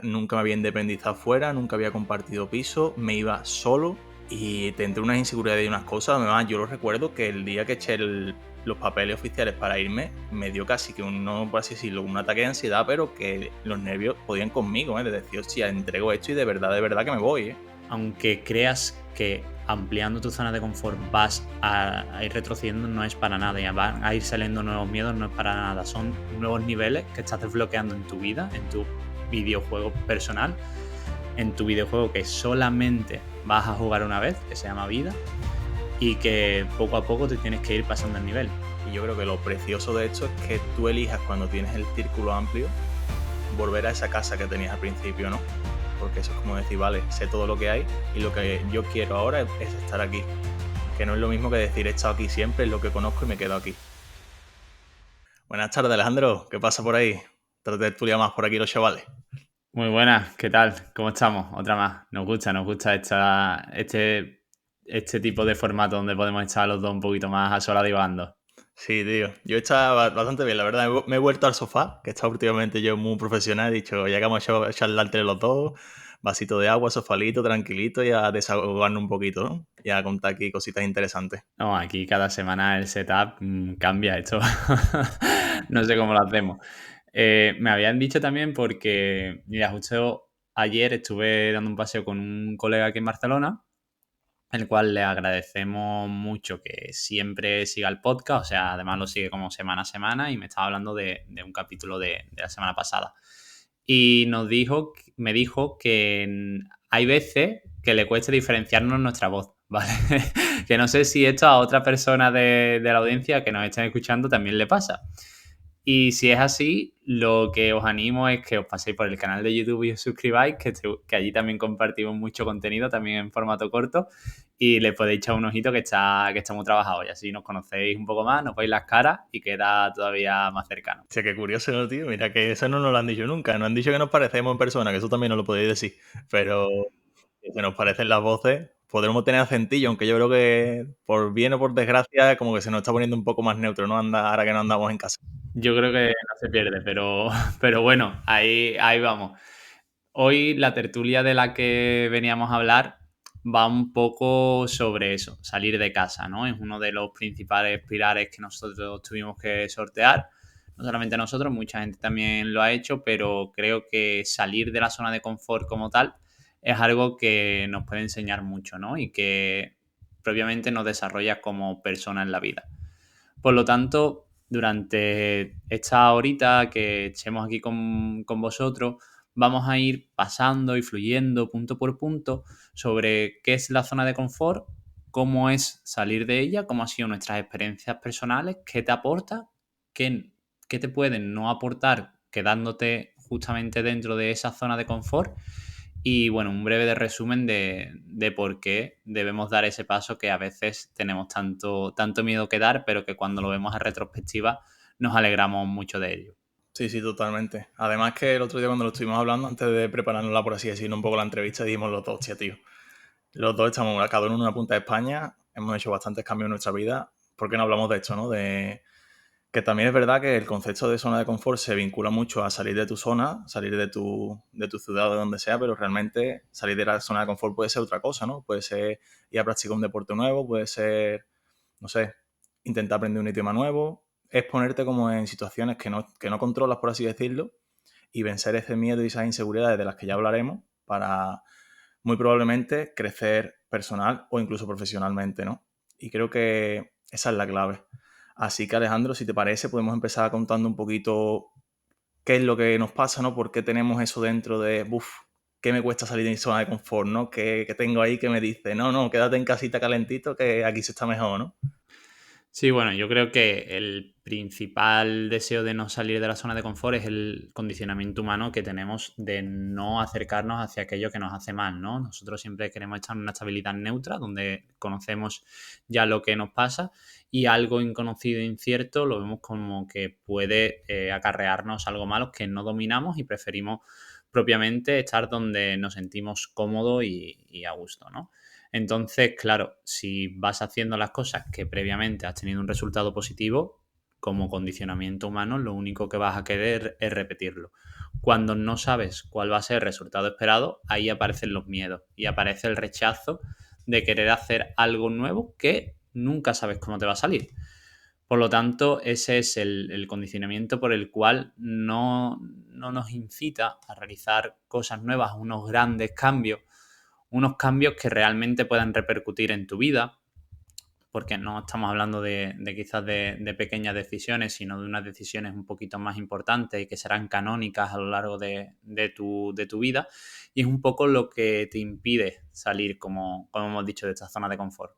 Nunca me había independizado fuera, nunca había compartido piso, me iba solo y te entré unas inseguridades y unas cosas. Además, yo lo recuerdo que el día que eché los papeles oficiales para irme, me dio casi que no por así decirlo, un ataque de ansiedad, pero que los nervios podían conmigo, de decir, hostia, entrego esto y de verdad que me voy, Aunque creas que ampliando tu zona de confort vas a ir retrocediendo, no es para nada. Ya van a ir saliendo nuevos miedos, no es para nada. Son nuevos niveles que estás desbloqueando en tu vida, en tu videojuego personal, en tu videojuego que solamente vas a jugar una vez, que se llama vida, y que poco a poco te tienes que ir pasando el nivel. Y yo creo que lo precioso de esto es que tú elijas, cuando tienes el círculo amplio, volver a esa casa que tenías al principio, ¿no? Porque eso es como decir, vale, sé todo lo que hay y lo que yo quiero ahora es estar aquí. Que no es lo mismo que decir, he estado aquí siempre, es lo que conozco y me quedo aquí. Buenas tardes, Alejandro. ¿Qué pasa por ahí? Otra tertulia más por aquí, los chavales. Muy buenas, ¿qué tal? ¿Cómo estamos? Otra más. Nos gusta este tipo de formato donde podemos estar los dos un poquito más a sola divagando. Sí, tío. Yo estaba bastante bien, la verdad. Me he vuelto al sofá, que está últimamente yo muy profesional. He dicho, ya que hemos hecho charlar entre los dos, vasito de agua, sofalito, tranquilito y a desahogarnos un poquito, ¿no? Y a contar aquí cositas interesantes. No, aquí cada semana el setup cambia esto. No sé cómo lo hacemos. Me habían dicho también porque, mira, justo ayer estuve dando un paseo con un colega aquí en Barcelona, el cual le agradecemos mucho que siempre siga el podcast, o sea, además lo sigue como semana a semana y me estaba hablando de un capítulo de la semana pasada. Y me dijo que hay veces que le cuesta diferenciarnos nuestra voz, ¿vale? Que no sé si esto a otra persona de la audiencia que nos estén escuchando también le pasa. Y si es así, lo que os animo es que os paséis por el canal de YouTube y os suscribáis, que allí también compartimos mucho contenido, también en formato corto, y le podéis echar un ojito que está muy trabajado, y así nos conocéis un poco más, nos veis las caras y queda todavía más cercano. O sea, qué curioso, ¿no, tío? Mira que eso no nos lo han dicho nunca. Nos han dicho que nos parecemos en persona, que eso también nos lo podéis decir. Pero que se nos parecen las voces. Podremos tener acentillo, aunque yo creo que por bien o por desgracia, como que se nos está poniendo un poco más neutro, ¿no? Ahora que no andamos en casa. Yo creo que no se pierde, pero bueno, ahí vamos. Hoy la tertulia de la que veníamos a hablar va un poco sobre eso, salir de casa, ¿no? Es uno de los principales pilares que nosotros tuvimos que sortear. No solamente nosotros, mucha gente también lo ha hecho, pero creo que salir de la zona de confort como tal es algo que nos puede enseñar mucho, ¿no? Y que propiamente nos desarrolla como persona en la vida. Por lo tanto, durante esta horita que echemos aquí con vosotros, vamos a ir pasando y fluyendo punto por punto sobre qué es la zona de confort, cómo es salir de ella, cómo han sido nuestras experiencias personales, qué te aporta, qué te pueden no aportar quedándote justamente dentro de esa zona de confort y bueno, un breve resumen de por qué debemos dar ese paso que a veces tenemos tanto miedo que dar, pero que cuando lo vemos a retrospectiva nos alegramos mucho de ello. Sí, sí, totalmente. Además que el otro día cuando lo estuvimos hablando, antes de prepararnosla, por así decirlo, un poco la entrevista, dijimos los dos, hostia, tío. Los dos estamos cada uno en una punta de España, hemos hecho bastantes cambios en nuestra vida. ¿Por qué no hablamos de esto, no? De que también es verdad que el concepto de zona de confort se vincula mucho a salir de tu zona, salir de tu ciudad o de donde sea, pero realmente salir de la zona de confort puede ser otra cosa, ¿no? Puede ser ir a practicar un deporte nuevo, puede ser, no sé, intentar aprender un idioma nuevo, es ponerte como en situaciones que no controlas, por así decirlo, y vencer ese miedo y esas inseguridades de las que ya hablaremos para muy probablemente crecer personal o incluso profesionalmente, ¿no? Y creo que esa es la clave. Así que Alejandro, si te parece, podemos empezar contando un poquito qué es lo que nos pasa, ¿no? ¿Por qué tenemos eso dentro de, uff, qué me cuesta salir de mi zona de confort, ¿no? ¿Qué tengo ahí que me dice, no, quédate en casita calentito que aquí se está mejor, ¿no? Sí, bueno, yo creo que el principal deseo de no salir de la zona de confort es el condicionamiento humano que tenemos de no acercarnos hacia aquello que nos hace mal, ¿no? Nosotros siempre queremos estar en una estabilidad neutra, donde conocemos ya lo que nos pasa y algo inconocido e incierto lo vemos como que puede acarrearnos algo malo que no dominamos y preferimos propiamente estar donde nos sentimos cómodos y a gusto, ¿no? Entonces, claro, si vas haciendo las cosas que previamente has tenido un resultado positivo, como condicionamiento humano, lo único que vas a querer es repetirlo. Cuando no sabes cuál va a ser el resultado esperado, ahí aparecen los miedos y aparece el rechazo de querer hacer algo nuevo que nunca sabes cómo te va a salir. Por lo tanto, ese es el condicionamiento por el cual no nos incita a realizar cosas nuevas, unos cambios que realmente puedan repercutir en tu vida, porque no estamos hablando de quizás de pequeñas decisiones, sino de unas decisiones un poquito más importantes y que serán canónicas a lo largo de tu vida. Y es un poco lo que te impide salir, como hemos dicho, de esta zona de confort.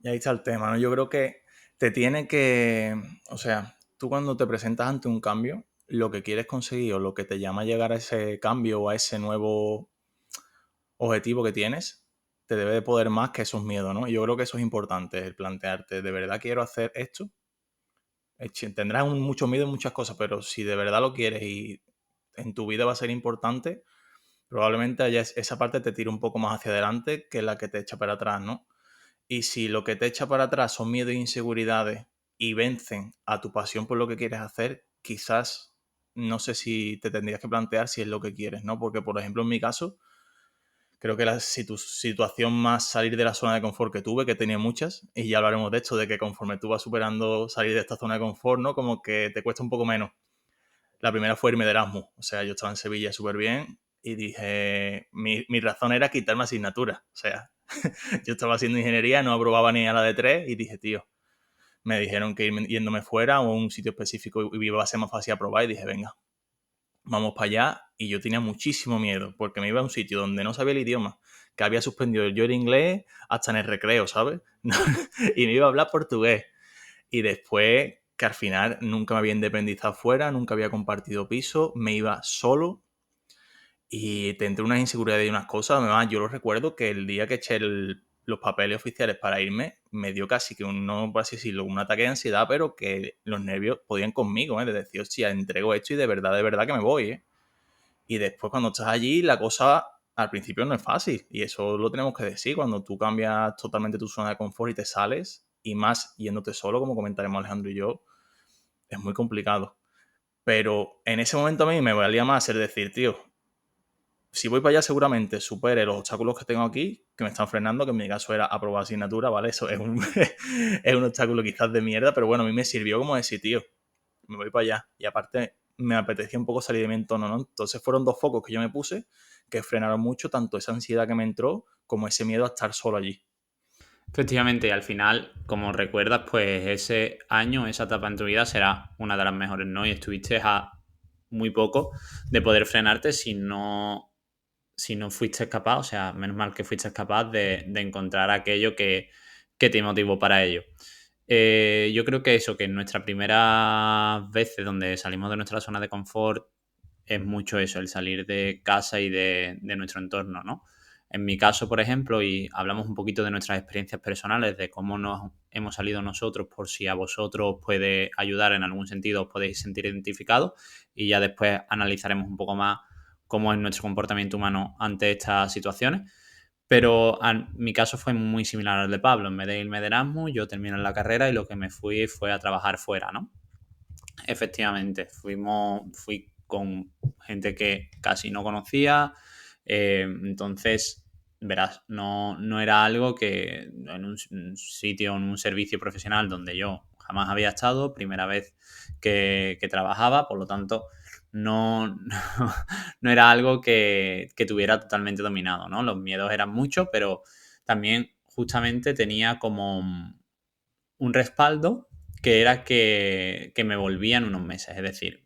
Y ahí está el tema, ¿no? Yo creo que te tiene que, o sea, tú cuando te presentas ante un cambio, lo que quieres conseguir o lo que te llama a llegar a ese cambio o a ese nuevo objetivo que tienes, te debe de poder más que esos miedos, ¿no? Yo creo que eso es importante, el plantearte, ¿de verdad quiero hacer esto? Tendrás mucho miedo en muchas cosas, pero si de verdad lo quieres y en tu vida va a ser importante, probablemente esa parte te tire un poco más hacia adelante que la que te echa para atrás, ¿no? Y si lo que te echa para atrás son miedos e inseguridades y vencen a tu pasión por lo que quieres hacer, quizás no sé si te tendrías que plantear si es lo que quieres, ¿no? Porque, por ejemplo, en mi caso, creo que la situación más salir de la zona de confort que tuve, que tenía muchas, y ya hablaremos de esto, de que conforme tú vas superando salir de esta zona de confort, ¿no? Como que te cuesta un poco menos. La primera fue irme de Erasmus. O sea, yo estaba en Sevilla súper bien y dije, mi razón era quitarme asignatura. O sea, yo estaba haciendo ingeniería, no aprobaba ni a la de 3 y dije, tío, me dijeron que yéndome fuera o a un sitio específico iba a ser más fácil aprobar y dije, venga, vamos para allá. Y yo tenía muchísimo miedo porque me iba a un sitio donde no sabía el idioma, que había suspendido yo el inglés hasta en el recreo, ¿sabes? Y me iba a hablar portugués. Y después que al final nunca me había independizado fuera, nunca había compartido piso, me iba solo y tendré unas inseguridades y unas cosas. Además, yo lo recuerdo que el día que eché los papeles oficiales para irme, me dio casi que no por así decirlo, un ataque de ansiedad, pero que los nervios podían conmigo, ¿eh? De decir, hostia, entrego esto y de verdad que me voy, ¿eh? Y después cuando estás allí, la cosa al principio no es fácil. Y eso lo tenemos que decir. Cuando tú cambias totalmente tu zona de confort y te sales, y más yéndote solo, como comentaremos Alejandro y yo, es muy complicado. Pero en ese momento a mí me valía más el decir, tío, si voy para allá seguramente supere los obstáculos que tengo aquí, que me están frenando, que en mi caso era aprobar asignatura, ¿vale? Eso es es un obstáculo quizás de mierda, pero bueno, a mí me sirvió como decir, tío, me voy para allá. Y aparte me apetecía un poco salir de mi entorno, ¿no? Entonces fueron dos focos que yo me puse que frenaron mucho tanto esa ansiedad que me entró como ese miedo a estar solo allí. Efectivamente, y al final, como recuerdas, pues ese año, esa etapa en tu vida será una de las mejores, ¿no? Y estuviste a muy poco de poder frenarte si no fuiste capaz, o sea, menos mal que fuiste capaz de encontrar aquello que te motivó para ello. Yo creo que eso, que en nuestras primeras veces donde salimos de nuestra zona de confort, es mucho eso, el salir de casa y de nuestro entorno, ¿no? En mi caso, por ejemplo, y hablamos un poquito de nuestras experiencias personales, de cómo nos hemos salido nosotros, por si a vosotros os puede ayudar en algún sentido, os podéis sentir identificados, y ya después analizaremos un poco más cómo es nuestro comportamiento humano ante estas situaciones. Pero mi caso fue muy similar al de Pablo. En vez de irme de Erasmus, yo terminé la carrera y lo que me fui fue a trabajar fuera, ¿no? Efectivamente, fui con gente que casi no conocía, entonces, verás, no era algo que en un sitio, en un servicio profesional donde yo jamás había estado, primera vez que trabajaba, por lo tanto, no, no era algo que tuviera totalmente dominado, ¿no? Los miedos eran muchos, pero también justamente tenía como un respaldo que era que me volvía en unos meses. Es decir,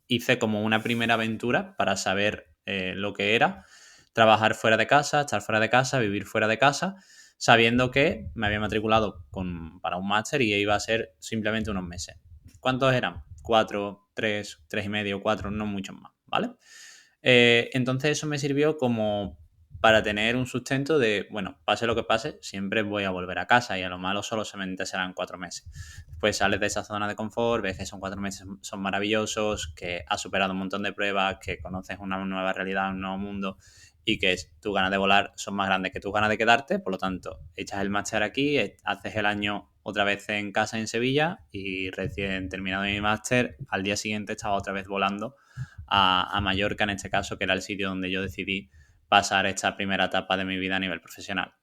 hice como una primera aventura para saber lo que era trabajar fuera de casa, estar fuera de casa, vivir fuera de casa, sabiendo que me había matriculado para un máster y iba a ser simplemente unos meses. ¿Cuántos eran? 4, 3, 3,5, 4, no muchos más, ¿vale? Entonces eso me sirvió como para tener un sustento de, bueno, pase lo que pase, siempre voy a volver a casa y a lo malo solo serán 4 meses. Después sales de esa zona de confort, ves que son 4 meses, son maravillosos, que has superado un montón de pruebas, que conoces una nueva realidad, un nuevo mundo y que tus ganas de volar son más grandes que tus ganas de quedarte, por lo tanto, echas el máster aquí, haces el año otra vez en casa en Sevilla y recién terminado mi máster, al día siguiente estaba otra vez volando a Mallorca, en este caso, que era el sitio donde yo decidí pasar esta primera etapa de mi vida a nivel profesional.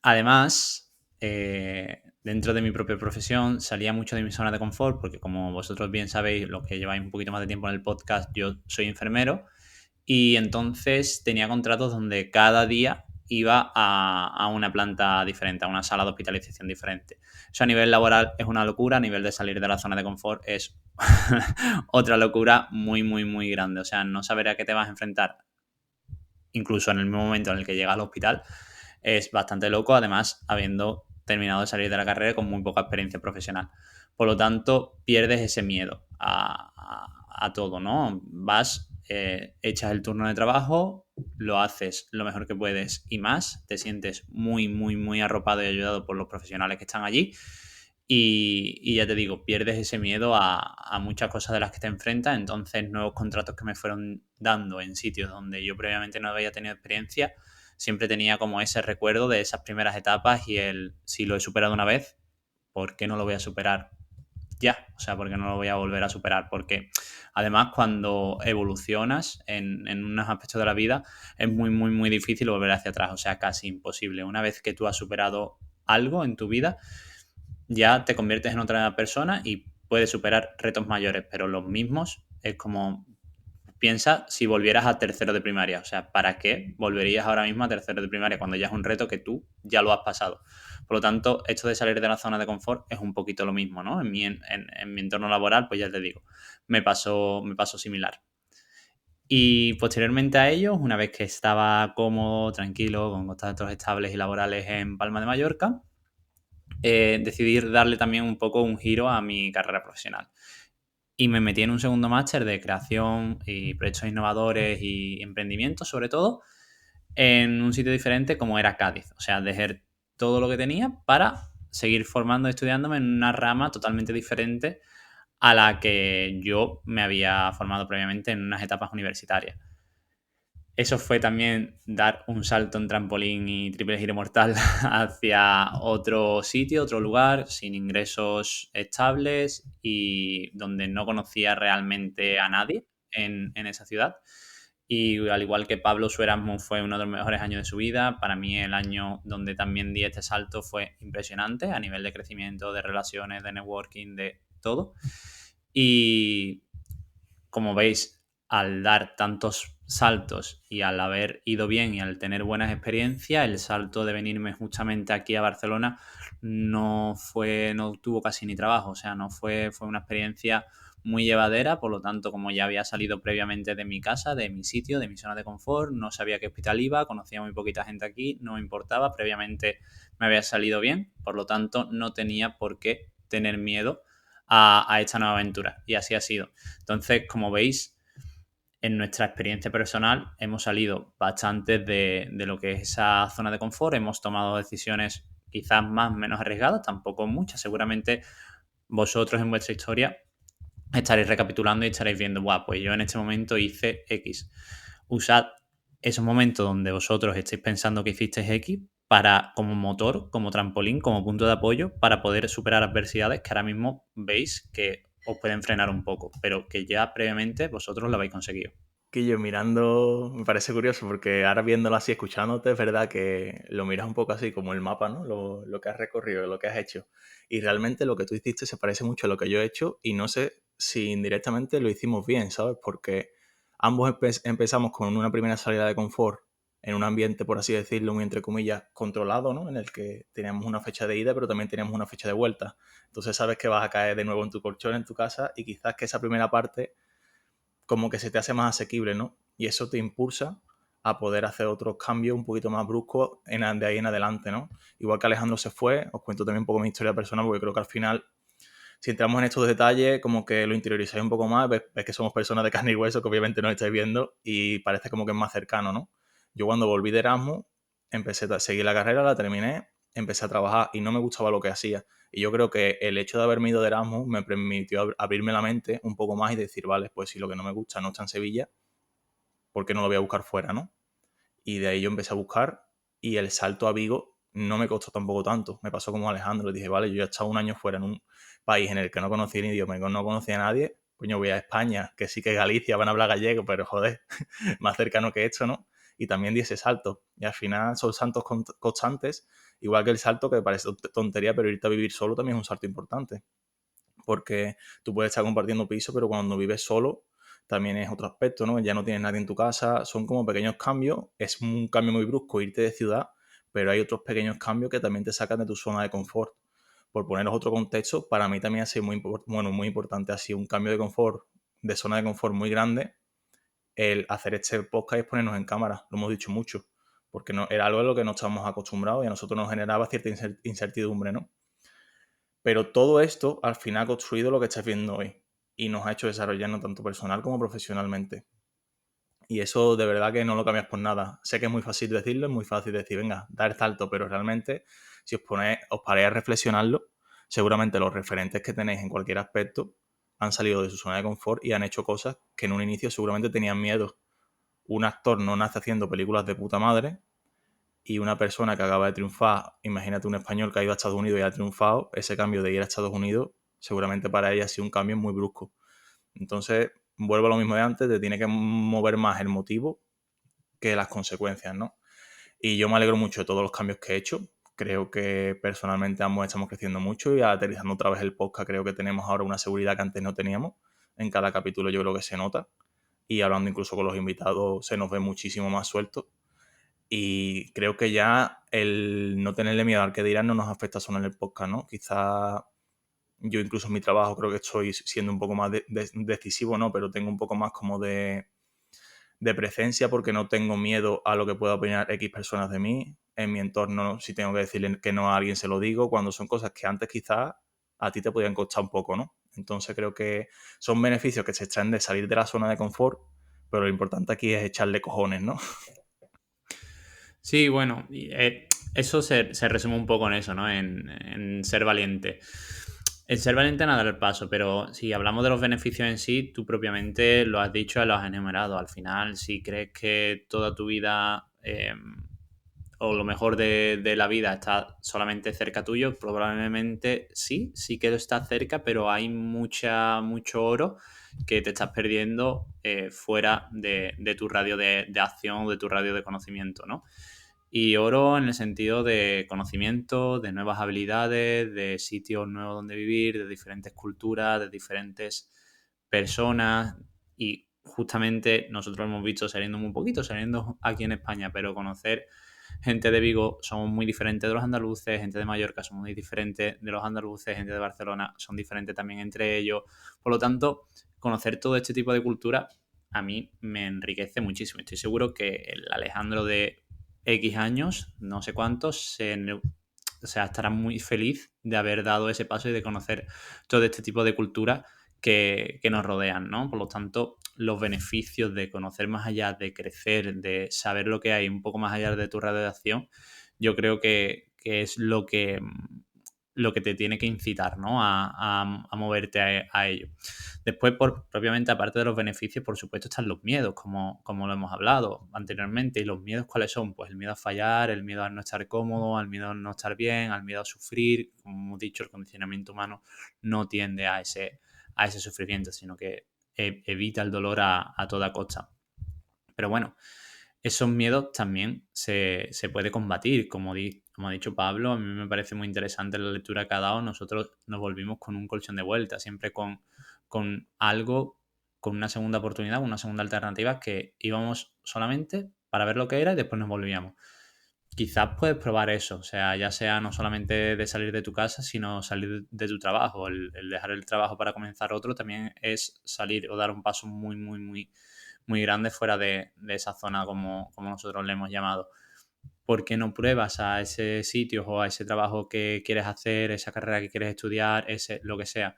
Además, dentro de mi propia profesión salía mucho de mi zona de confort porque, como vosotros bien sabéis, los que lleváis un poquito más de tiempo en el podcast, yo soy enfermero y entonces tenía contratos donde cada día iba a una planta diferente, a una sala de hospitalización diferente. Eso a nivel laboral es una locura, a nivel de salir de la zona de confort es otra locura muy, muy, muy grande. O sea, no saber a qué te vas a enfrentar, incluso en el mismo momento en el que llegas al hospital, es bastante loco, además habiendo terminado de salir de la carrera con muy poca experiencia profesional. Por lo tanto, pierdes ese miedo a todo, ¿no? Vas, echas el turno de trabajo, lo haces lo mejor que puedes y más, te sientes muy, muy, muy arropado y ayudado por los profesionales que están allí. Y ya te digo, pierdes ese miedo a muchas cosas de las que te enfrentas. Entonces, nuevos contratos que me fueron dando en sitios donde yo previamente no había tenido experiencia, siempre tenía como ese recuerdo de esas primeras etapas y el, si lo he superado una vez, ¿por qué no lo voy a superar ya? O sea, ¿por qué no lo voy a volver a superar? Porque además cuando evolucionas en unos aspectos de la vida es muy, muy, muy difícil volver hacia atrás, o sea, casi imposible. Una vez que tú has superado algo en tu vida, ya te conviertes en otra persona y puedes superar retos mayores, pero los mismos es como, piensa si volvieras a tercero de primaria, o sea, ¿para qué volverías ahora mismo a tercero de primaria cuando ya es un reto que tú ya lo has pasado? Por lo tanto, esto de salir de la zona de confort es un poquito lo mismo, ¿no? En mi entorno laboral, pues ya te digo, me pasó similar. Y posteriormente a ello, una vez que estaba cómodo, tranquilo, con contratos estables y laborales en Palma de Mallorca, decidí darle también un poco un giro a mi carrera profesional. Y me metí en un segundo máster de creación y proyectos innovadores y emprendimiento, sobre todo, en un sitio diferente como era Cádiz. O sea, dejé todo lo que tenía para seguir formando y estudiándome en una rama totalmente diferente a la que yo me había formado previamente en unas etapas universitarias. Eso fue también dar un salto en trampolín y triple giro mortal hacia otro sitio, otro lugar, sin ingresos estables y donde no conocía realmente a nadie en esa ciudad. Y al igual que Pablo, su Erasmus fue uno de los mejores años de su vida. Para mí el año donde también di este salto fue impresionante a nivel de crecimiento, de relaciones, de networking, de todo. Y como veis, al dar tantos saltos y al haber ido bien y al tener buenas experiencias, el salto de venirme justamente aquí a Barcelona no tuvo casi ni trabajo, o sea, fue una experiencia muy llevadera, por lo tanto, como ya había salido previamente de mi casa, de mi sitio, de mi zona de confort, no sabía qué hospital iba, conocía muy poquita gente aquí, no me importaba, previamente me había salido bien, por lo tanto, no tenía por qué tener miedo a esta nueva aventura, y así ha sido. Entonces, como veis, en nuestra experiencia personal hemos salido bastante de lo que es esa zona de confort, hemos tomado decisiones quizás más menos arriesgadas, tampoco muchas, seguramente vosotros en vuestra historia estaréis recapitulando y estaréis viendo, guau, pues yo en este momento hice X. Usad esos momentos donde vosotros estéis pensando que hicisteis X para, como motor, como trampolín, como punto de apoyo para poder superar adversidades que ahora mismo veis que os pueden frenar un poco, pero que ya previamente vosotros lo habéis conseguido. Que yo mirando, me parece curioso porque ahora viéndolo así, escuchándote, es verdad que lo miras un poco así como el mapa, ¿no? Lo que has recorrido, lo que has hecho. Y realmente lo que tú hiciste se parece mucho a lo que yo he hecho y no sé si indirectamente lo hicimos bien, ¿sabes? Porque ambos empezamos con una primera salida de confort en un ambiente, por así decirlo, muy entre comillas, controlado, ¿no? En el que teníamos una fecha de ida, pero también teníamos una fecha de vuelta. Entonces sabes que vas a caer de nuevo en tu colchón, en tu casa, y quizás que esa primera parte como que se te hace más asequible, ¿no? Y eso te impulsa a poder hacer otros cambios un poquito más bruscos de ahí en adelante, ¿no? Igual que Alejandro se fue, os cuento también un poco mi historia personal, porque creo que al final, si entramos en estos detalles, como que lo interiorizáis un poco más, ves que somos personas de carne y hueso, que obviamente no estáis viendo, y parece como que es más cercano, ¿no? Yo cuando volví de Erasmus, empecé a seguir la carrera, la terminé, empecé a trabajar y no me gustaba lo que hacía. Y yo creo que el hecho de haberme ido de Erasmus me permitió abrirme la mente un poco más y decir, vale, pues si lo que no me gusta no está en Sevilla, ¿por qué no lo voy a buscar fuera, no? Y de ahí yo empecé a buscar y el salto a Vigo no me costó tampoco tanto. Me pasó como a Alejandro, le dije, vale, yo ya he estado un año fuera en un país en el que no conocía ni idioma, no conocía a nadie, coño, voy a España, que sí que Galicia van a hablar gallego, pero joder, más cercano que esto, ¿no? Y también di ese salto. Y al final son saltos constantes, igual que el salto que parece tontería, pero irte a vivir solo también es un salto importante. Porque tú puedes estar compartiendo piso, pero cuando vives solo también es otro aspecto, ¿no? Ya no tienes nadie en tu casa, son como pequeños cambios, es un cambio muy brusco irte de ciudad, pero hay otros pequeños cambios que también te sacan de tu zona de confort. Por poneros otro contexto, para mí también ha sido muy importante, ha sido un cambio de confort, de zona de confort muy grande, el hacer este podcast y ponernos en cámara, lo hemos dicho mucho, porque no, era algo a lo que no estábamos acostumbrados y a nosotros nos generaba cierta incertidumbre, ¿no? Pero todo esto al final ha construido lo que estáis viendo hoy y nos ha hecho desarrollarnos tanto personal como profesionalmente. Y eso de verdad que no lo cambias por nada. Sé que es muy fácil decirlo, es muy fácil decir, venga, dar salto, pero realmente si os paráis a reflexionarlo, seguramente los referentes que tenéis en cualquier aspecto han salido de su zona de confort y han hecho cosas que en un inicio seguramente tenían miedo. Un actor no nace haciendo películas de puta madre, y una persona que acaba de triunfar, imagínate un español que ha ido a Estados Unidos y ha triunfado, ese cambio de ir a Estados Unidos seguramente para ella ha sido un cambio muy brusco. Entonces, vuelvo a lo mismo de antes, te tiene que mover más el motivo que las consecuencias, ¿no? Y yo me alegro mucho de todos los cambios que he hecho. Creo que personalmente ambos estamos creciendo mucho y aterrizando otra vez el podcast creo que tenemos ahora una seguridad que antes no teníamos. En cada capítulo yo creo que se nota y hablando incluso con los invitados se nos ve muchísimo más sueltos. Y creo que ya el no tenerle miedo al que dirán no nos afecta solo en el podcast, ¿no? Quizá yo incluso en mi trabajo creo que estoy siendo un poco más decisivo, ¿no? Pero tengo un poco más como de presencia porque no tengo miedo a lo que pueda opinar X personas de mí. En mi entorno, si tengo que decirle que no a alguien, se lo digo, cuando son cosas que antes quizás a ti te podían costar un poco, ¿no? Entonces creo que son beneficios que se extraen de salir de la zona de confort, pero lo importante aquí es echarle cojones, ¿no? Sí, bueno, eso se resume un poco en eso, ¿no? En ser valiente. En ser valiente nada el paso, pero si hablamos de los beneficios en sí, tú propiamente lo has dicho y lo has enumerado. Al final, si crees que toda tu vida o lo mejor de la vida está solamente cerca tuyo, probablemente sí, sí que está cerca, pero hay mucho oro que te estás perdiendo fuera de tu radio de acción, de tu radio de conocimiento, ¿no? Y oro en el sentido de conocimiento, de nuevas habilidades, de sitios nuevos donde vivir, de diferentes culturas, de diferentes personas. Y justamente nosotros hemos visto saliendo muy poquito, saliendo aquí en España, pero conocer gente de Vigo somos muy diferentes de los andaluces, gente de Mallorca somos muy diferentes de los andaluces, gente de Barcelona son diferentes también entre ellos. Por lo tanto, conocer todo este tipo de cultura a mí me enriquece muchísimo. Estoy seguro que el Alejandro de X años, no sé cuántos, o sea, estará muy feliz de haber dado ese paso y de conocer todo este tipo de cultura que nos rodean, ¿no? Por lo tanto, los beneficios de conocer más allá, de crecer, de saber lo que hay un poco más allá de tu radio de acción, yo creo que es lo que te tiene que incitar, ¿no? A moverte a ello. Después, propiamente, aparte de los beneficios, por supuesto, están los miedos, como lo hemos hablado anteriormente. ¿Y los miedos cuáles son? Pues el miedo a fallar, el miedo a no estar cómodo, al miedo a no estar bien, al miedo a sufrir. Como hemos dicho, el condicionamiento humano no tiende a ese sufrimiento, sino que evita el dolor a toda costa. Pero bueno, esos miedos también se puede combatir, como ha dicho Pablo, a mí me parece muy interesante la lectura que ha dado, nosotros nos volvimos con un colchón de vuelta, siempre con algo, con una segunda oportunidad, una segunda alternativa que íbamos solamente para ver lo que era y después nos volvíamos. Quizás puedes probar eso, o sea, ya sea no solamente de salir de tu casa, sino salir de tu trabajo. El dejar el trabajo para comenzar otro también es salir o dar un paso muy grande fuera de esa zona como nosotros le hemos llamado. ¿Por qué no pruebas a ese sitio o a ese trabajo que quieres hacer, esa carrera que quieres estudiar, lo que sea?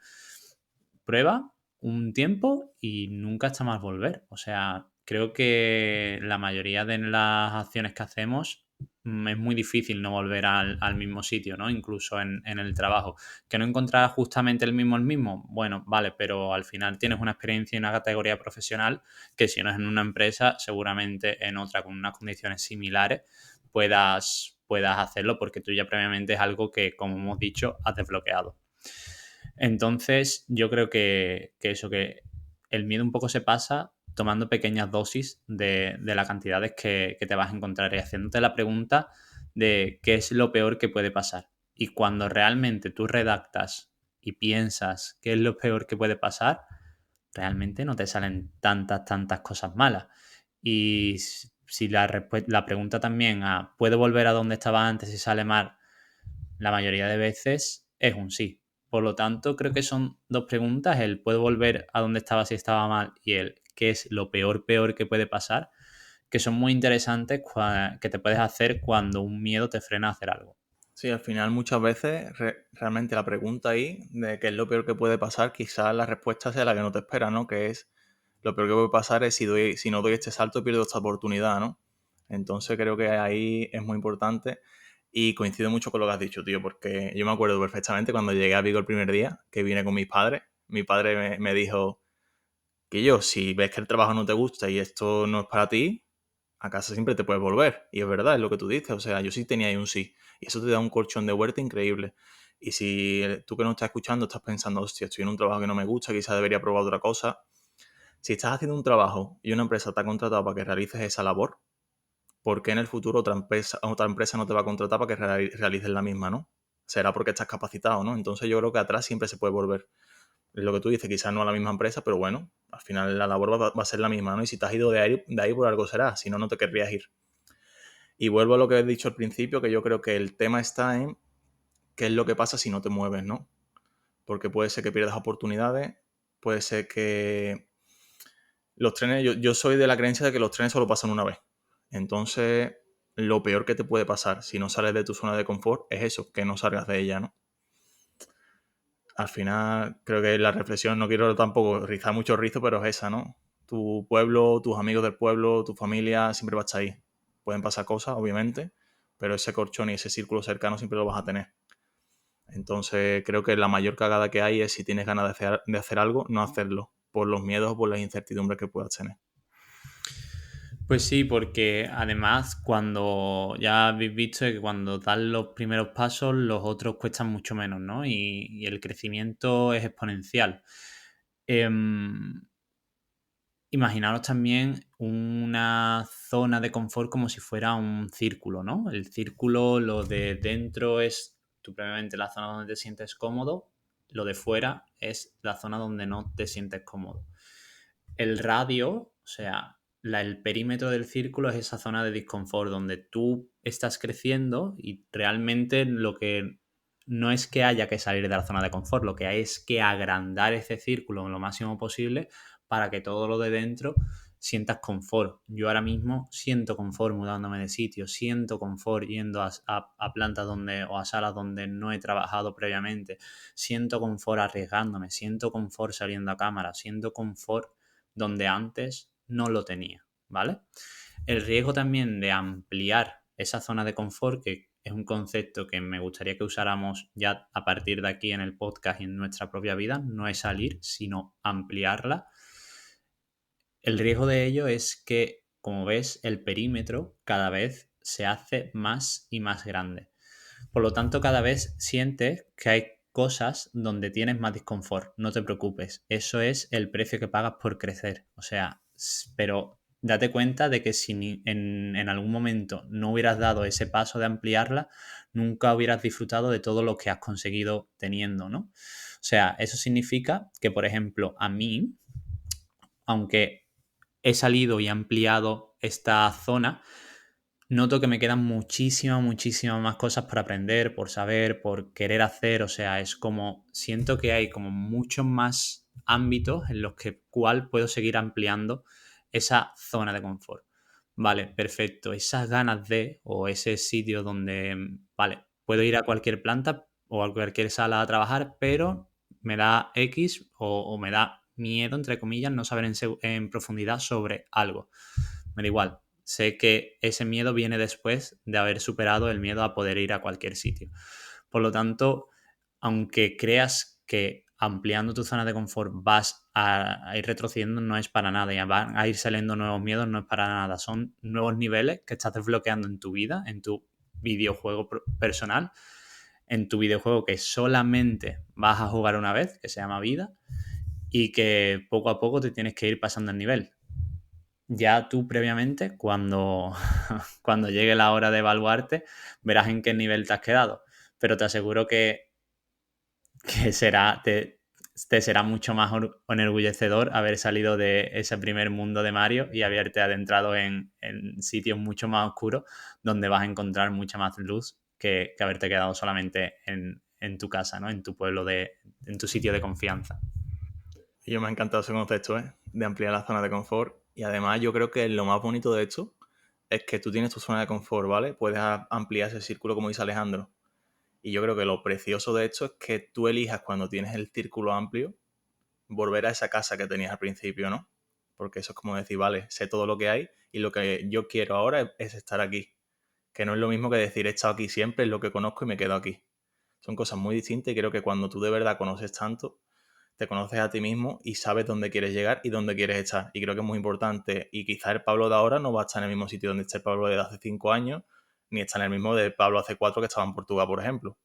Prueba un tiempo y nunca está mal volver. O sea, creo que la mayoría de las acciones que hacemos es muy difícil no volver al mismo sitio, ¿no? Incluso en el trabajo. Que no encontrar justamente el mismo, bueno, vale, pero al final tienes una experiencia y una categoría profesional que si no es en una empresa, seguramente en otra con unas condiciones similares, puedas hacerlo porque tú ya previamente es algo que, como hemos dicho, has desbloqueado. Entonces, yo creo que el miedo un poco se pasa tomando pequeñas dosis de las cantidades que te vas a encontrar y haciéndote la pregunta de qué es lo peor que puede pasar. Y cuando realmente tú redactas y piensas qué es lo peor que puede pasar, realmente no te salen tantas cosas malas. Y si la pregunta también a ¿puedo volver a donde estaba antes si sale mal? La mayoría de veces es un sí. Por lo tanto, creo que son dos preguntas, el ¿puedo volver a donde estaba si estaba mal? Y el ¿qué es lo peor que puede pasar? Que son muy interesantes que te puedes hacer cuando un miedo te frena a hacer algo. Sí, al final muchas veces realmente la pregunta ahí de qué es lo peor que puede pasar, quizás la respuesta sea la que no te espera, ¿no? Que es lo peor que puede pasar es si no doy este salto pierdo esta oportunidad, ¿no? Entonces creo que ahí es muy importante y coincido mucho con lo que has dicho, tío, porque yo me acuerdo perfectamente cuando llegué a Vigo el primer día, que vine con mis padres, mi padre me dijo que si ves que el trabajo no te gusta y esto no es para ti, a casa siempre te puedes volver. Y es verdad, es lo que tú dices. O sea, yo sí tenía ahí un sí. Y eso te da un colchón de huerta increíble. Y si tú que no estás escuchando estás pensando, hostia, estoy en un trabajo que no me gusta, quizás debería probar otra cosa. Si estás haciendo un trabajo y una empresa te ha contratado para que realices esa labor, ¿por qué en el futuro otra empresa no te va a contratar para que realices la misma, no? Será porque estás capacitado, ¿no? Entonces yo creo que atrás siempre se puede volver. Es lo que tú dices, quizás no a la misma empresa, pero bueno, al final la labor va a ser la misma, ¿no? Y si te has ido de ahí por algo será, si no, no te querrías ir. Y vuelvo a lo que he dicho al principio, que yo creo que el tema está en qué es lo que pasa si no te mueves, ¿no? Porque puede ser que pierdas oportunidades, puede ser que los trenes, yo soy de la creencia de que los trenes solo pasan una vez. Entonces, lo peor que te puede pasar si no sales de tu zona de confort es eso, que no salgas de ella, ¿no? Al final, creo que la reflexión, no quiero tampoco rizar mucho rizo, pero es esa, ¿no? Tu pueblo, tus amigos del pueblo, tu familia, siempre va a estar ahí. Pueden pasar cosas, obviamente, pero ese colchón y ese círculo cercano siempre lo vas a tener. Entonces, creo que la mayor cagada que hay es si tienes ganas de hacer algo, no hacerlo, por los miedos o por las incertidumbres que puedas tener. Pues sí, porque además cuando ya habéis visto que cuando das los primeros pasos, los otros cuestan mucho menos, ¿no? Y el crecimiento es exponencial. Em, Imaginaros también una zona de confort como si fuera un círculo, ¿no? El círculo, lo de dentro es tú previamente la zona donde te sientes cómodo, lo de fuera es la zona donde no te sientes cómodo. El radio, o sea, el perímetro del círculo es esa zona de disconfort donde tú estás creciendo y realmente lo que no es que haya que salir de la zona de confort, lo que hay es que agrandar ese círculo lo máximo posible para que todo lo de dentro sientas confort. Yo ahora mismo siento confort mudándome de sitio, siento confort yendo a plantas donde o a salas donde no he trabajado previamente, siento confort arriesgándome, siento confort saliendo a cámara, siento confort donde antes no lo tenía, ¿vale? El riesgo también de ampliar esa zona de confort, que es un concepto que me gustaría que usáramos ya a partir de aquí en el podcast y en nuestra propia vida, no es salir, sino ampliarla. El riesgo de ello es que, como ves, el perímetro cada vez se hace más y más grande. Por lo tanto, cada vez sientes que hay cosas donde tienes más disconfort. No te preocupes. Eso es el precio que pagas por crecer. O sea, pero date cuenta de que si en algún momento no hubieras dado ese paso de ampliarla, nunca hubieras disfrutado de todo lo que has conseguido teniendo, ¿no? O sea, eso significa que, por ejemplo, a mí, aunque he salido y ampliado esta zona, noto que me quedan muchísimas más cosas por aprender, por saber, por querer hacer. O sea, es como, siento que hay como muchos más ámbitos en los que cual puedo seguir ampliando esa zona de confort. Vale, perfecto. Esas ganas de, o ese sitio donde, vale, puedo ir a cualquier planta o a cualquier sala a trabajar, pero me da X o me da miedo, entre comillas, no saber en profundidad sobre algo. Me da igual. Sé que ese miedo viene después de haber superado el miedo a poder ir a cualquier sitio. Por lo tanto, aunque creas que ampliando tu zona de confort vas a ir retrocediendo no es para nada, y van a ir saliendo nuevos miedos no es para nada, son nuevos niveles que estás desbloqueando en tu vida, en tu videojuego personal, en tu videojuego que solamente vas a jugar una vez, que se llama vida, y que poco a poco te tienes que ir pasando el nivel. Ya tú previamente, cuando, cuando llegue la hora de evaluarte, verás en qué nivel te has quedado. Pero te aseguro que te será mucho más enorgullecedor haber salido de ese primer mundo de Mario y haberte adentrado en sitios mucho más oscuros donde vas a encontrar mucha más luz que haberte quedado solamente en tu casa, ¿no? En tu pueblo, en tu sitio de confianza. Y yo me ha encantado ese concepto, ¿eh? De ampliar la zona de confort. Y además yo creo que lo más bonito de esto es que tú tienes tu zona de confort, ¿vale? Puedes ampliar ese círculo como dice Alejandro. Y yo creo que lo precioso de esto es que tú elijas cuando tienes el círculo amplio volver a esa casa que tenías al principio, ¿no? Porque eso es como decir, vale, sé todo lo que hay y lo que yo quiero ahora es estar aquí. Que no es lo mismo que decir he estado aquí siempre, es lo que conozco y me quedo aquí. Son cosas muy distintas y creo que cuando tú de verdad conoces tanto, te conoces a ti mismo y sabes dónde quieres llegar y dónde quieres estar. Y creo que es muy importante. Y quizás el Pablo de ahora no va a estar en el mismo sitio donde está el Pablo de hace 5 años, ni está en el mismo de Pablo hace 4 que estaba en Portugal, por ejemplo.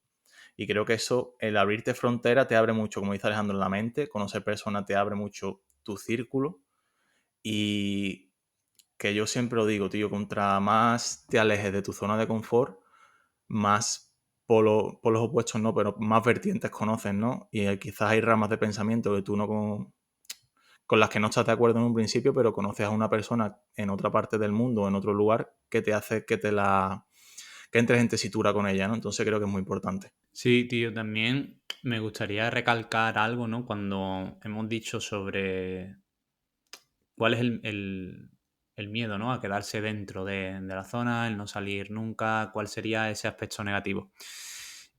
Y creo que eso, el abrirte frontera, te abre mucho, como dice Alejandro, en la mente. Conocer personas te abre mucho tu círculo. Y que yo siempre lo digo, tío, contra más te alejes de tu zona de confort, más polos opuestos, no, pero más vertientes conoces, ¿no? Y quizás hay ramas de pensamiento que tú no con las que no estás de acuerdo en un principio, pero conoces a una persona en otra parte del mundo o en otro lugar que te hace que entres en tesitura con ella, ¿no? Entonces creo que es muy importante. Sí, tío, también me gustaría recalcar algo, ¿no? Cuando hemos dicho sobre cuál es el miedo, ¿no? A quedarse dentro de la zona, el no salir nunca, cuál sería ese aspecto negativo.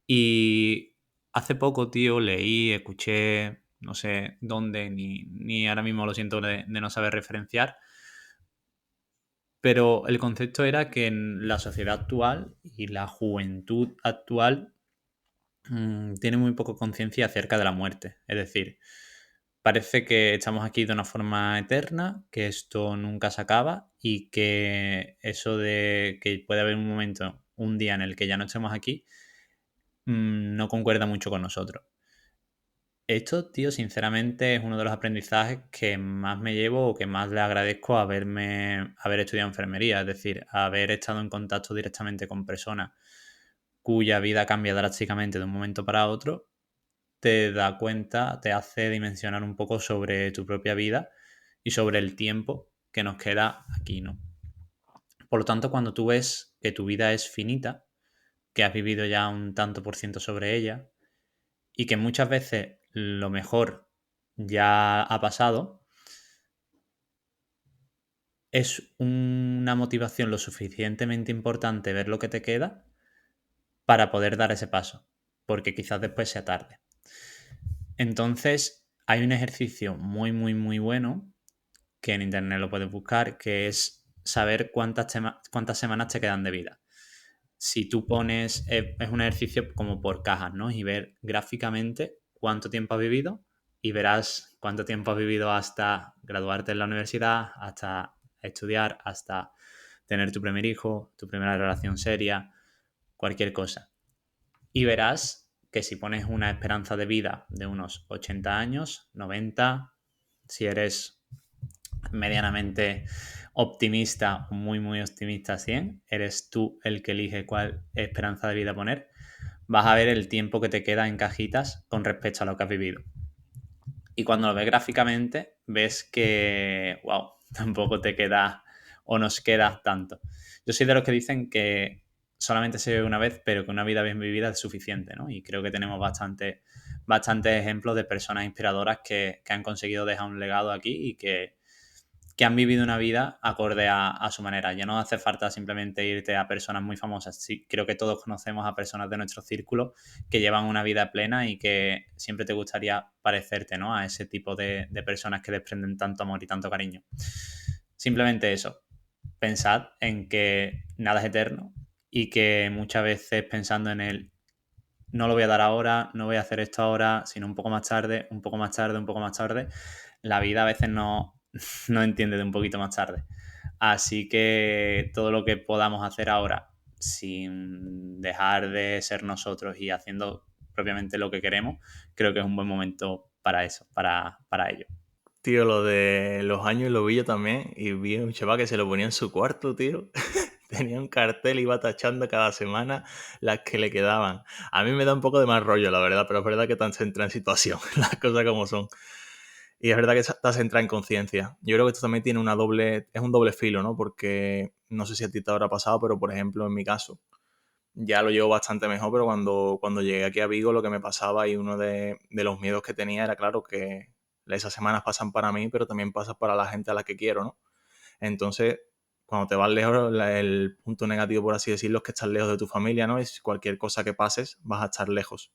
Y hace poco, tío, leí, escuché, no sé dónde, ni ahora mismo lo siento de no saber referenciar, pero el concepto era que en la sociedad actual y la juventud actual tiene muy poco conciencia acerca de la muerte. Es decir, parece que estamos aquí de una forma eterna, que esto nunca se acaba y que eso de que puede haber un momento, un día en el que ya no estemos aquí, no concuerda mucho con nosotros. Esto, tío, sinceramente es uno de los aprendizajes que más me llevo o que más le agradezco a haber estudiado enfermería, es decir, haber estado en contacto directamente con personas cuya vida cambia drásticamente de un momento para otro, te da cuenta, te hace dimensionar un poco sobre tu propia vida y sobre el tiempo que nos queda aquí, ¿no? Por lo tanto, cuando tú ves que tu vida es finita, que has vivido ya un tanto por ciento sobre ella y que muchas veces lo mejor ya ha pasado, es una motivación lo suficientemente importante ver lo que te queda para poder dar ese paso, porque quizás después sea tarde. Entonces, hay un ejercicio muy, muy, muy bueno que en internet lo puedes buscar, que es saber cuántas semanas te quedan de vida. Si tú pones, es un ejercicio como por cajas, ¿no? Y ver gráficamente cuánto tiempo has vivido y verás cuánto tiempo has vivido hasta graduarte en la universidad, hasta estudiar, hasta tener tu primer hijo, tu primera relación seria, cualquier cosa. Y verás que si pones una esperanza de vida de unos 80 años, 90, si eres medianamente optimista, muy, muy optimista 100, eres tú el que elige cuál esperanza de vida poner, vas a ver el tiempo que te queda en cajitas con respecto a lo que has vivido. Y cuando lo ves gráficamente, ves que, wow, tampoco te queda o nos queda tanto. Yo soy de los que dicen que solamente se vive una vez, pero que una vida bien vivida es suficiente, ¿no? Y creo que tenemos bastantes ejemplos de personas inspiradoras que han conseguido dejar un legado aquí y que han vivido una vida acorde a su manera. Ya no hace falta simplemente irte a personas muy famosas. Sí, creo que todos conocemos a personas de nuestro círculo que llevan una vida plena y que siempre te gustaría parecerte, ¿no? A ese tipo de personas que desprenden tanto amor y tanto cariño. Simplemente eso. Pensad en que nada es eterno y que muchas veces pensando en el no lo voy a dar ahora, no voy a hacer esto ahora, sino un poco más tarde, un poco más tarde, un poco más tarde. La vida a veces no, no entiende de un poquito más tarde. Así que todo lo que podamos hacer ahora, sin dejar de ser nosotros y haciendo propiamente lo que queremos, creo que es un buen momento para eso, para ello. Tío, lo de los años lo vi yo también y vi a un chaval que se lo ponía en su cuarto, tío. Tenía un cartel y iba tachando cada semana las que le quedaban. A mí me da un poco de mal rollo, la verdad, pero es verdad que te entra en situación, las cosas como son. Y es verdad que te has entrado en conciencia. Yo creo que esto también tiene es un doble filo, ¿no? Porque no sé si a ti te habrá pasado, pero por ejemplo, en mi caso, ya lo llevo bastante mejor, pero cuando llegué aquí a Vigo lo que me pasaba y uno de los miedos que tenía era, claro, que esas semanas pasan para mí, pero también pasan para la gente a la que quiero, ¿no? Entonces, cuando te vas lejos, el punto negativo, por así decirlo, es que estás lejos de tu familia, ¿no? Y cualquier cosa que pases, vas a estar lejos.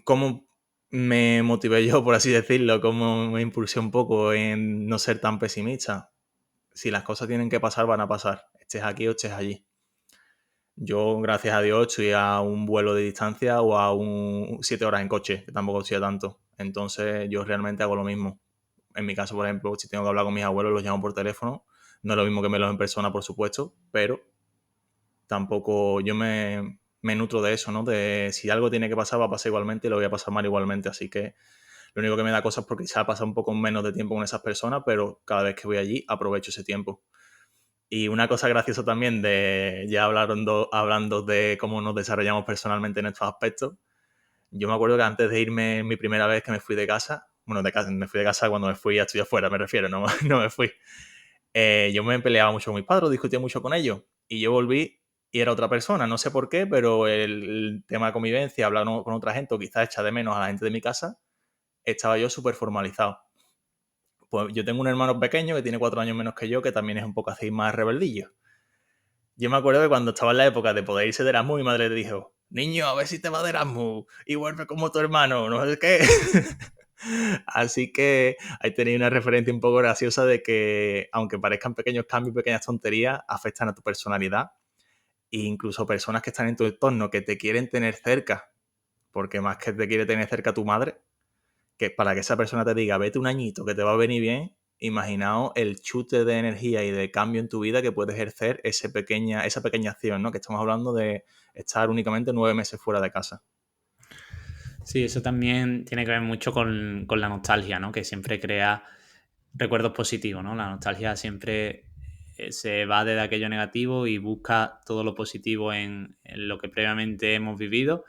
¿Cómo me motivé yo, por así decirlo? ¿Cómo me impulsé un poco en no ser tan pesimista? Si las cosas tienen que pasar, van a pasar. Estés aquí o estés allí. Yo, gracias a Dios, estoy a un vuelo de distancia o a 7 horas en coche, que tampoco estoy a tanto. Entonces, yo realmente hago lo mismo. En mi caso, por ejemplo, si tengo que hablar con mis abuelos, los llamo por teléfono. No es lo mismo que verlos en persona, por supuesto, pero tampoco yo me nutro de eso, ¿no? De si algo tiene que pasar, va a pasar igualmente y lo voy a pasar mal igualmente. Así que lo único que me da cosas es porque quizá pasa un poco menos de tiempo con esas personas, pero cada vez que voy allí aprovecho ese tiempo. Y una cosa graciosa también de ya hablando de cómo nos desarrollamos personalmente en estos aspectos, yo me acuerdo que antes de irme mi primera vez que me fui de casa, bueno, me fui de casa cuando me fui a estudiar fuera, me refiero, no, no me fui. Yo me peleaba mucho con mis padres, discutía mucho con ellos. Y yo volví y era otra persona, no sé por qué, pero el tema de convivencia, hablar con otra gente o quizás echar de menos a la gente de mi casa, estaba yo súper formalizado. Pues yo tengo un hermano pequeño que tiene 4 años menos que yo, que también es un poco así más rebeldillo. Yo me acuerdo que cuando estaba en la época de poder irse de Erasmus, mi madre le dijo, niño, a ver si te va de Erasmus y vuelve como tu hermano, no sé qué. Así que ahí tenéis una referencia un poco graciosa de que, aunque parezcan pequeños cambios, pequeñas tonterías, afectan a tu personalidad e incluso personas que están en tu entorno que te quieren tener cerca, porque más que te quiere tener cerca tu madre, que para que esa persona te diga, vete un añito, que te va a venir bien, imaginaos el chute de energía y de cambio en tu vida que puede ejercer esa pequeña acción, ¿no? Que estamos hablando de estar únicamente 9 meses fuera de casa. Sí, eso también tiene que ver mucho con la nostalgia, ¿no? Que siempre crea recuerdos positivos, ¿no? La nostalgia siempre se va de aquello negativo y busca todo lo positivo en lo que previamente hemos vivido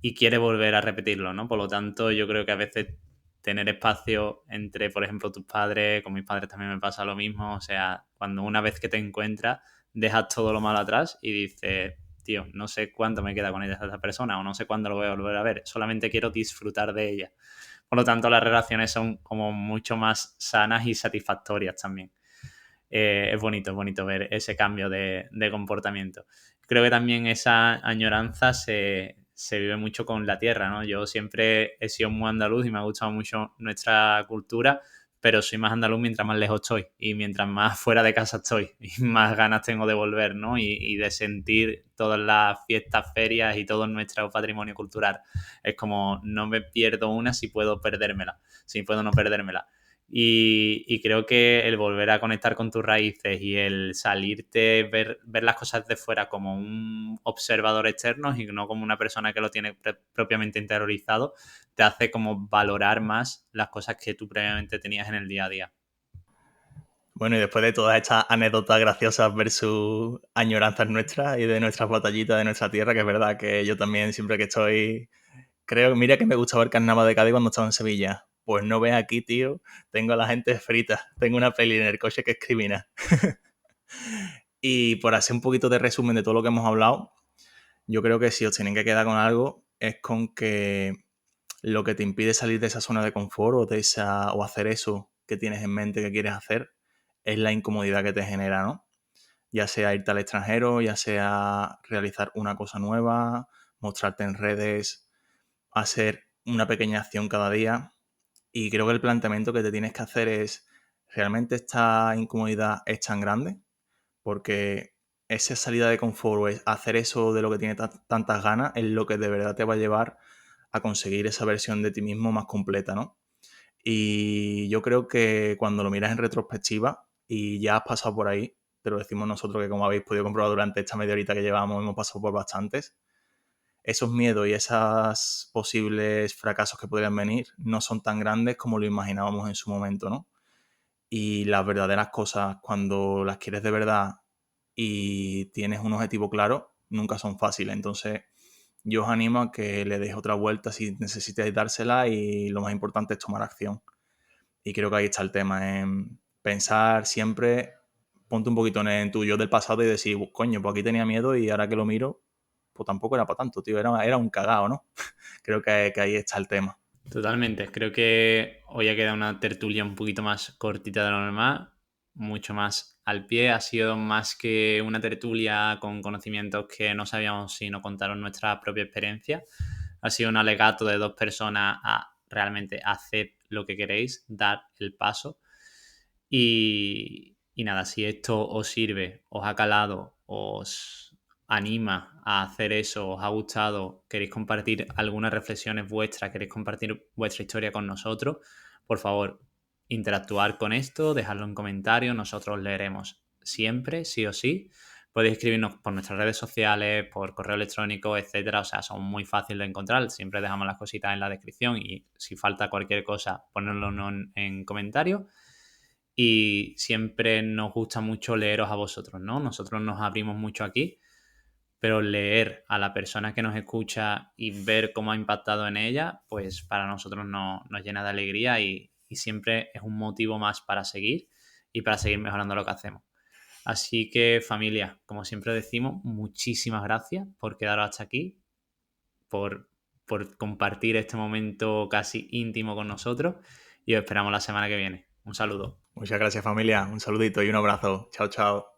y quiere volver a repetirlo, ¿no? Por lo tanto, yo creo que a veces tener espacio entre, por ejemplo, tus padres, con mis padres también me pasa lo mismo, o sea, cuando una vez que te encuentras, dejas todo lo malo atrás y dices, tío, no sé cuánto me queda con esa persona o no sé cuándo lo voy a volver a ver, solamente quiero disfrutar de ella. Por lo tanto, las relaciones son como mucho más sanas y satisfactorias también. Es bonito ver ese cambio de comportamiento. Creo que también esa añoranza se vive mucho con la tierra, ¿no? Yo siempre he sido muy andaluz y me ha gustado mucho nuestra cultura, pero soy más andaluz mientras más lejos estoy y mientras más fuera de casa estoy y más ganas tengo de volver, ¿no? Y de sentir todas las fiestas, ferias y todo nuestro patrimonio cultural. Es como no me pierdo una si puedo perdérmela, si puedo no perdérmela. Y creo que el volver a conectar con tus raíces y el salirte, ver las cosas de fuera como un observador externo y no como una persona que lo tiene propiamente interiorizado, te hace como valorar más las cosas que tú previamente tenías en el día a día. Bueno, y después de todas estas anécdotas graciosas versus añoranzas nuestras y de nuestras batallitas de nuestra tierra, que es verdad que yo también siempre que estoy creo, mira que me gusta ver Carnaval de Cádiz cuando estaba en Sevilla. Pues no ves aquí, tío, tengo a la gente frita. Tengo una peli en el coche que es criminal. Y por hacer un poquito de resumen de todo lo que hemos hablado, yo creo que si os tienen que quedar con algo es con que lo que te impide salir de esa zona de confort o hacer eso que tienes en mente que quieres hacer es la incomodidad que te genera, ¿no? Ya sea irte al extranjero, ya sea realizar una cosa nueva, mostrarte en redes, hacer una pequeña acción cada día. Y creo que el planteamiento que te tienes que hacer es, ¿realmente esta incomodidad es tan grande? Porque esa salida de confort o hacer eso de lo que tienes tantas ganas es lo que de verdad te va a llevar a conseguir esa versión de ti mismo más completa, ¿no? Y yo creo que cuando lo miras en retrospectiva y ya has pasado por ahí, te lo decimos nosotros que como habéis podido comprobar durante esta media horita que llevamos, hemos pasado por bastantes, esos miedos y esos posibles fracasos que podrían venir no son tan grandes como lo imaginábamos en su momento, ¿no? Y las verdaderas cosas, cuando las quieres de verdad y tienes un objetivo claro, nunca son fáciles. Entonces, yo os animo a que le deis otra vuelta si necesitáis dársela y lo más importante es tomar acción. Y creo que ahí está el tema, en pensar siempre, ponte un poquito en tu yo del pasado y decir, coño, pues aquí tenía miedo y ahora que lo miro, pues tampoco era para tanto, tío, era un cagao, ¿no? Creo que ahí está el tema. Totalmente. Creo que hoy ha quedado una tertulia un poquito más cortita de lo normal, mucho más al pie. Ha sido más que una tertulia con conocimientos que no sabíamos si nos contaron nuestra propia experiencia. Ha sido un alegato de dos personas a realmente hacer lo que queréis, dar el paso. Y nada, si esto os sirve, os ha calado, os anima a hacer eso, os ha gustado, queréis compartir algunas reflexiones vuestras, queréis compartir vuestra historia con nosotros, por favor, interactuar con esto, dejadlo en comentarios, nosotros leeremos siempre, sí o sí. Podéis escribirnos por nuestras redes sociales, por correo electrónico, etcétera. O sea, son muy fáciles de encontrar. Siempre dejamos las cositas en la descripción y si falta cualquier cosa, ponedlo en comentarios. Y siempre nos gusta mucho leeros a vosotros, ¿no? Nosotros nos abrimos mucho aquí, pero leer a la persona que nos escucha y ver cómo ha impactado en ella, pues para nosotros nos llena de alegría y siempre es un motivo más para seguir y para seguir mejorando lo que hacemos. Así que familia, como siempre decimos, muchísimas gracias por quedaros hasta aquí, por, por compartir este momento casi íntimo con nosotros y os esperamos la semana que viene. Un saludo. Muchas gracias familia, un saludito y un abrazo. Chao, chao.